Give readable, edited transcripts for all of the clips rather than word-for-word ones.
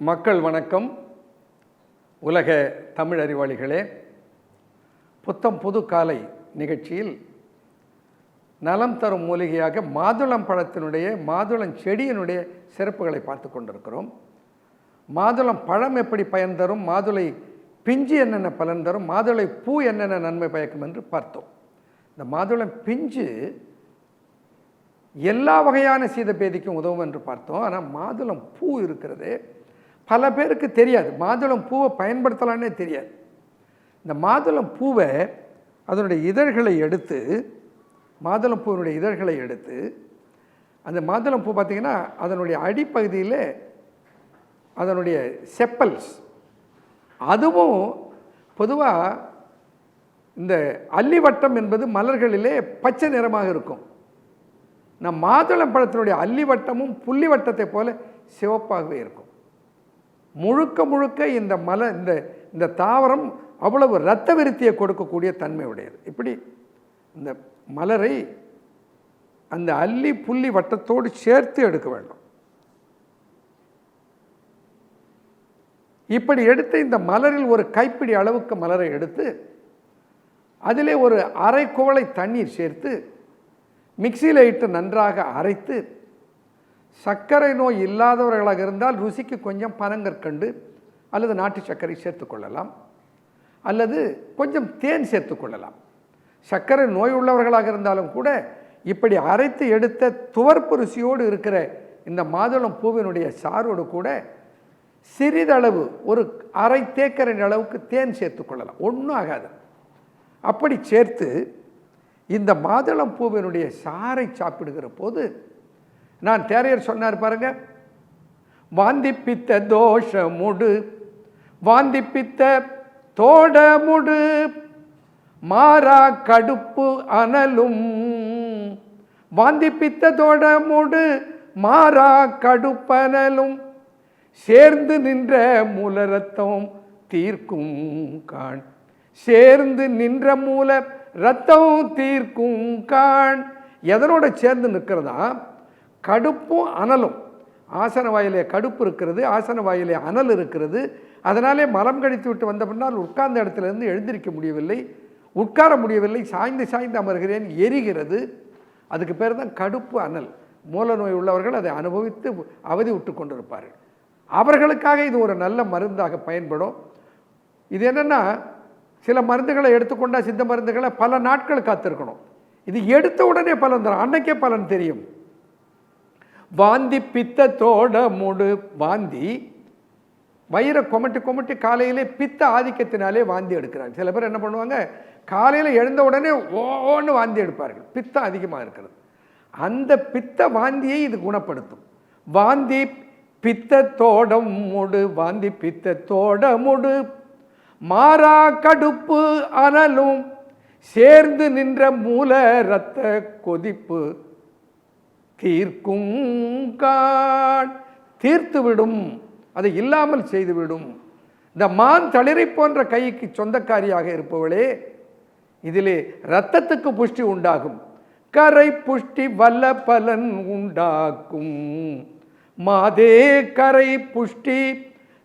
மக்கள் வணக்கம். உலக தமிழ் அறிவாளிகளே, புத்தம் புது காலை நிகழ்ச்சியில் நலம் தரும் மூலிகையாக மாதுளம் பழத்தினுடைய மாதுளம் செடியினுடைய சிறப்புகளை பார்த்து கொண்டிருக்கிறோம். மாதுளம் பழம் எப்படி பயன் தரும், மாதுளை பிஞ்சு என்னென்ன பலன் தரும், மாதுளை பூ என்னென்ன நன்மை பயக்கும் என்று பார்த்தோம். இந்த மாதுளம் பிஞ்சு எல்லா வகையான சீதபேதிக்கும் உதவும் என்று பார்த்தோம். ஆனால் மாதுளம் பூ இருக்கிறது பல பேருக்கு தெரியாது. மாதுளம் பூவை பயன்படுத்தலான்னே தெரியாது. இந்த மாதுளம் பூவை அதனுடைய இதழ்களை எடுத்து மாதுளம் பூவினுடைய இதழ்களை எடுத்து அந்த மாதுளம் பூ பார்த்திங்கன்னா அதனுடைய அடிப்பகுதியில் அதனுடைய செப்பல்ஸ், அதுவும் பொதுவாக இந்த அல்லிவட்டம் என்பது மலர்களிலே பச்சை நிறமாக இருக்கும். நம் மாதுளம் பழத்தினுடைய அல்லிவட்டமும் புள்ளி வட்டத்தை போல சிவப்பாகவே இருக்கும். முழுக்க முழுக்க இந்த இந்த தாவரம் அவ்வளவு இரத்த விருத்தியை கொடுக்கக்கூடிய தன்மை உடையது. இப்படி இந்த மலரை அந்த அல்லி புள்ளி வட்டத்தோடு சேர்த்து எடுக்க வேண்டும். இப்படி எடுத்து இந்த மலரில் ஒரு கைப்பிடி அளவுக்கு மலரை எடுத்து அதிலே ஒரு அரை குவளை தண்ணீர் சேர்த்து மிக்சியில் இட்டு நன்றாக அரைத்து, சர்க்கரை நோய் இல்லாதவர்களாக இருந்தால் ருசிக்கு கொஞ்சம் பனங்கற்கண்டு அல்லது நாட்டு சர்க்கரை சேர்த்துக்கொள்ளலாம், அல்லது கொஞ்சம் தேன் சேர்த்துக்கொள்ளலாம். சர்க்கரை நோய் உள்ளவர்களாக இருந்தாலும் கூட இப்படி அரைத்து எடுத்த துவர்ப்பு ருசியோடு இருக்கிற இந்த மாதுளம் பூவினுடைய சாரோடு கூட சிறிதளவு ஒரு அரை தேக்கரண்டி அளவுக்கு தேன் சேர்த்துக்கொள்ளலாம், ஒன்றும் ஆகாது. அப்படி சேர்த்து இந்த மாதுளம் பூவினுடைய சாறை சாப்பிடுகிற போது, நான் தேரையர் சொன்னார் பாருங்க, வாந்திப்பித்த தோஷமுடு வாந்திப்பித்த தோடமுடு மாறா கடுப்பு அனலும். வாந்திப்பித்த தோடமுடு மாறா கடுப்பனலும் சேர்ந்து நின்ற மூலரத்தம் தீர்க்கும் காண். சேர்ந்து நின்ற மூல ரத்தம் தீர்க்கும் காண். எதனோட சேர்ந்து நிற்கிறதா? கடுப்பும் அனலும். ஆசன வாயிலே கடுப்பு இருக்கிறது, ஆசன வாயிலே அனல் இருக்கிறது. அதனாலே மலம் கழித்து விட்டு வந்த பின்னால் உட்கார்ந்த இடத்துலேருந்து எழுந்திருக்க முடியவில்லை, உட்கார முடியவில்லை, சாய்ந்து சாய்ந்து அமர்கிறேன், எரிகிறது. அதுக்கு பேர் தான் கடுப்பு அனல். மூல நோய் உள்ளவர்கள் அதை அனுபவித்து அவதி விட்டு கொண்டிருப்பார்கள். அவர்களுக்காக இது ஒரு நல்ல மருந்தாக பயன்படும். இது என்னென்னா, சில மருந்துகளை எடுத்துக்கொண்டால் சித்த மருந்துகளை பல நாட்கள் காத்திருக்கணும். இது எடுத்த உடனே பலன் தரும், அன்னைக்கே பலன் தெரியும். வாந்தி பித்தத்தோட மூடு. வாந்தி வயிறை கொமட்டி கொமட்டி காலையிலே பித்த ஆதிக்கத்தினாலே வாந்தி எடுக்கிறாங்க. சில பேர் என்ன பண்ணுவாங்க, காலையில் எழுந்த உடனே ஓன்னு வாந்தி எடுப்பார்கள், பித்தம் அதிகமாக இருக்கிறது. அந்த பித்த வாந்தியை இது குணப்படுத்தும். வாந்தி பித்தத்தோட மூடு. வாந்தி பித்தத்தோட மூடு மாறா கடுப்பு அனலும் சேர்ந்து நின்ற மூல இரத்த கொதிப்பு தீர்க்கும் காண். தீர்த்துவிடும், அதை இல்லாமல் செய்துவிடும். இந்த மான் தளிரை போன்ற கைக்கு சொந்தக்காரியாக இருப்பவளே, இதிலே இரத்தத்துக்கு புஷ்டி உண்டாகும். கரை புஷ்டி வல்ல பலன் உண்டாக்கும். மாதே கரை புஷ்டி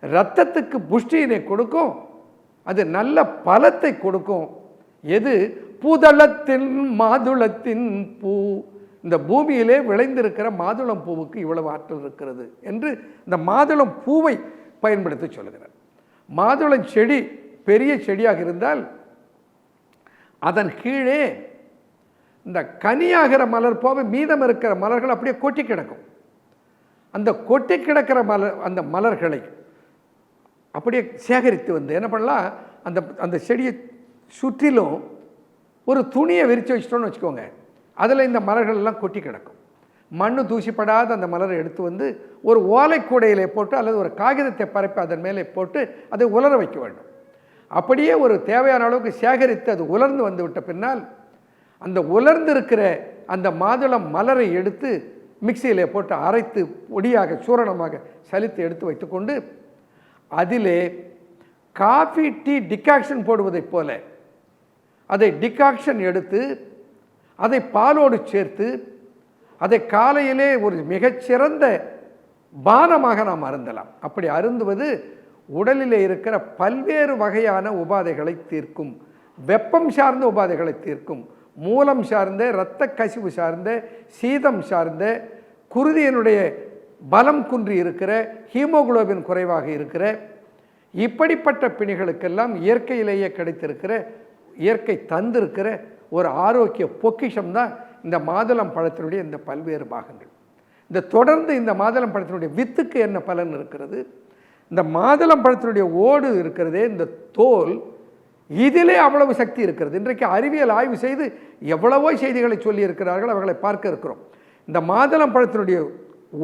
இரத்தத்துக்கு புஷ்டியினை கொடுக்கும், அது நல்ல பலத்தை கொடுக்கும். எது? பூதளத்தின் மாதுளத்தின் பூ. இந்த பூமியிலே விளைந்திருக்கிற மாதுளம் பூவுக்கு இவ்வளவு ஆற்றல் இருக்கிறது என்று இந்த மாதுளம் பூவை பயன்படுத்தி சொல்லுகிறார். மாதுளம் செடி பெரிய செடியாக இருந்தால் அதன் கீழே இந்த கனியாகிற மலர் போக மீதம் இருக்கிற மலர்கள் அப்படியே கொட்டி கிடக்கும். அந்த கொட்டி கிடக்கிற அந்த மலர்களை அப்படியே சேகரித்து வந்து என்ன பண்ணலாம், அந்த செடியை சுற்றிலும் ஒரு துணியை விரித்து வச்சிட்டோன்னு வச்சுக்கோங்க, அதில் இந்த மலர்கள் எல்லாம் கொட்டி கிடக்கும். மண்ணு தூசிப்படாத அந்த மலரை எடுத்து வந்து ஒரு ஓலைக்கூடையிலே போட்டு அல்லது ஒரு காகிதத்தை பரப்பி அதன் மேலே போட்டு அதை உலர வைக்க வேண்டும். அப்படியே ஒரு தேவையான அளவுக்கு சேகரித்து அது உலர்ந்து வந்து விட்ட பின்னால் அந்த உலர்ந்து இருக்கிற அந்த மாதுளம் மலரை எடுத்து மிக்சியிலே போட்டு அரைத்து பொடியாக சூரணமாக சலித்து எடுத்து வைத்துக்கொண்டு அதிலே காஃபி டீ டிகாக்ஷன் போடுவதைப் போல அதை டிகாக்ஷன் எடுத்து அதை பாலோடு சேர்த்து அதை காலையிலே ஒரு மிகச்சிறந்த பானமாக நாம் அருந்தலாம். அப்படி அருந்துவது உடலிலே இருக்கிற பல்வேறு வகையான உபாதைகளை தீர்க்கும். வெப்பம் சார்ந்த உபாதைகளை தீர்க்கும். மூலம் சார்ந்த, இரத்த கசிவு சார்ந்த, சீதம் சார்ந்த, குருதியினுடைய பலம் குன்றி இருக்கிற, ஹீமோகுளோபின் குறைவாக இருக்கிற, இப்படிப்பட்ட பிணிகளுக்கெல்லாம் இயற்கையிலேயே கிடைத்திருக்கிற, இயற்கை தந்திருக்கிற ஒரு ஆரோக்கிய பொக்கிஷம் தான் இந்த மாதுளம் பழத்தினுடைய இந்த பல்வேறு பாகங்கள். இந்த தொடர்ந்து இந்த மாதுளம் பழத்தினுடைய வித்துக்கு என்ன பலன் இருக்கிறது, இந்த மாதுளம் பழத்தினுடைய ஓடு இருக்கிறதே, இந்த தோல், இதிலே அவ்வளவு சக்தி இருக்கிறது. இன்றைக்கு அறிவியல் ஆய்வு செய்து எவ்வளவோ செய்திகளை சொல்லி இருக்கிறார்கள், அவர்களை பார்க்க இருக்கிறோம். இந்த மாதுளம் பழத்தினுடைய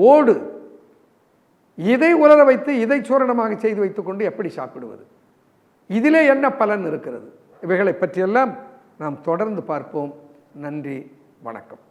ஓடு, இதை உலர வைத்து இதை சூரணமாக செய்து வைத்துக்கொண்டு எப்படி சாப்பிடுவது, இதிலே என்ன பலன் இருக்கிறது, இவைகளை பற்றியெல்லாம் நாம் தொடர்ந்து பார்ப்போம். நன்றி, வணக்கம்.